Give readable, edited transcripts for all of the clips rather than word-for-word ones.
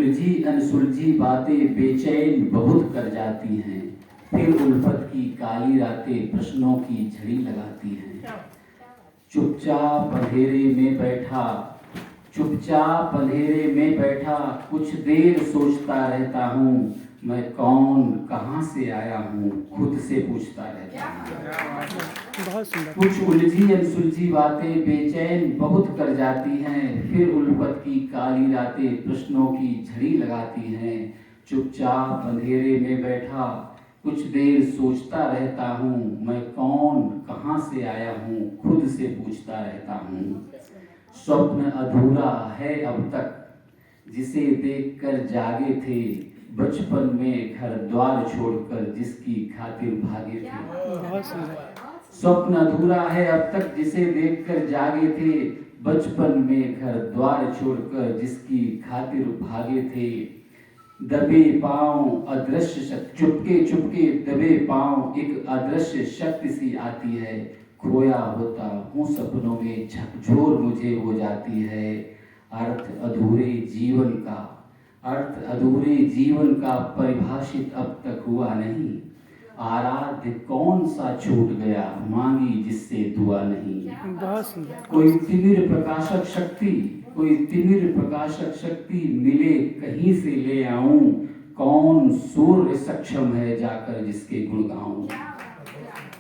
उलझी अनसुलझी बातें बेचैन बहुत कर जाती हैं, फिर उल्फत की काली रातें प्रश्नों की झड़ी लगाती हैं। चुपचाप अंधेरे में बैठा, चुपचाप अंधेरे में बैठा कुछ देर सोचता रहता हूँ, मैं कौन कहाँ से आया हूँ खुद से पूछता रहता हूँ। बहुत सुंदर। कुछ उलझी अनसुलझी बातें बेचैन बहुत कर जाती हैं, फिर उल्फत की काली रातें प्रश्नों की झड़ी लगाती हैं। चुपचाप अंधेरे में बैठा कुछ देर सोचता रहता हूँ, मैं कौन कहाँ से आया हूँ खुद से पूछता रहता हूँ। स्वप्न अधूरा है अब तक जिसे देखकर जागे थे, बचपन में घर द्वार छोड़कर जिसकी खातिर भागे थे। बहुत सुंदर। स्वप्न अधूरा है अब तक जिसे देखकर जागे थे, बचपन में घर द्वार छोड़कर जिसकी खातिर भागे थे। दबे पांव अदृश्य शक्ति, चुपके चुपके दबे पांव एक अदृश्य शक्ति सी आती है, खोया होता हूँ सपनों में झकझोर मुझे हो जाती है। अर्थ अधूरे जीवन का, अर्थ अधूरे जीवन का परिभाषित अब तक हुआ नहीं, आराध्य कौन सा छूट गया मांगी जिससे दुआ नहीं। बहुत सुंदर। कोई तिमिर प्रकाशक शक्ति, कोई तिमिर प्रकाशक शक्ति मिले कहीं से ले आऊं, कौन सूर्य सक्षम है जाकर जिसके गुण गाऊं।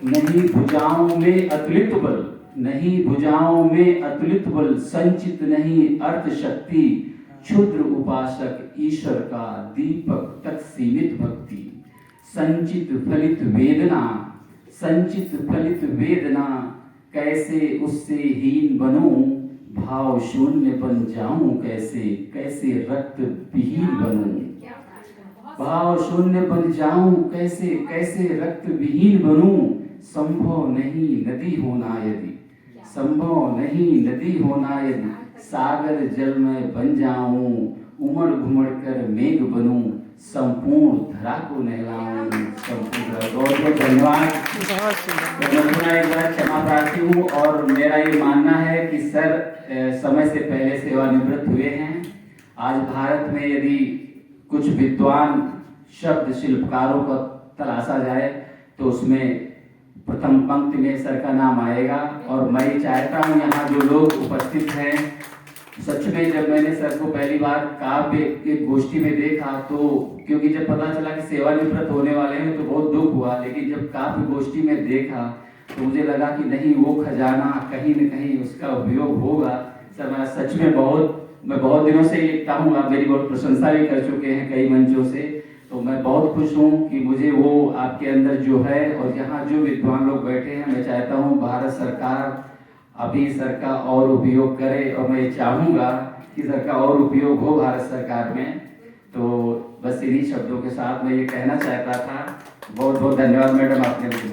नहीं भुजाओं में अतुलित बल, नहीं भुजाओं में अतुलित बल, संचित नहीं अर्थ शक्ति, क्षुद्र उपासक ईश्वर का दीपक तक सीमित भक्ति। संचित फलित वेदना, संचित फलित वेदना, कैसे उससे हीन बनूं, भाव शून्य बन जाऊं कैसे, कैसे रक्त विहीन बनूं। भाव शून्य बन जाऊं कैसे, कैसे रक्त विहीन बनूं। संभव नहीं नदी होना यदि, संभव नहीं नदी होना यदि, सागर जल में बन जाऊं, उमड़ घुमड़ कर मेघ बनूं, संपूर्ण धरा को नहलाऊं। संपूर्ण बहुत बहुत धन्यवाद। मैं एक बार क्षमा प्रार्थी हूँ और मेरा ये मानना है कि सर समय से पहले सेवानिवृत्त हुए हैं। आज भारत में यदि कुछ विद्वान शब्द शिल्पकारों को तलाशा जाए तो उसमें प्रथम पंक्ति में सर का नाम आएगा। और मैं चाहता हूँ यहाँ जो लोग उपस्थित हैं, सच में जब मैंने सर को पहली बार काव्य की गोष्ठी में देखा तो, क्योंकि जब पता चला कि सेवानिवृत्त होने वाले हैं तो बहुत दुख हुआ, लेकिन जब काव्य गोष्ठी में देखा तो मुझे लगा कि नहीं, वो खजाना कहीं न कहीं उसका उपयोग होगा। सर मैं सच में मैं बहुत दिनों से लिखता हूँ, आप मेरी बहुत प्रशंसा भी कर चुके हैं कई मंचों से, तो मैं बहुत खुश हूँ कि मुझे वो आपके अंदर जो है, और यहाँ जो विद्वान लोग बैठे हैं, मैं चाहता हूँ भारत सरकार अभी सर का और उपयोग करे, और मैं चाहूँगा कि सर का और उपयोग हो भारत सरकार में। तो बस इन्हीं शब्दों के साथ मैं ये कहना चाहता था। बहुत बहुत धन्यवाद मैडम, आपने मुझे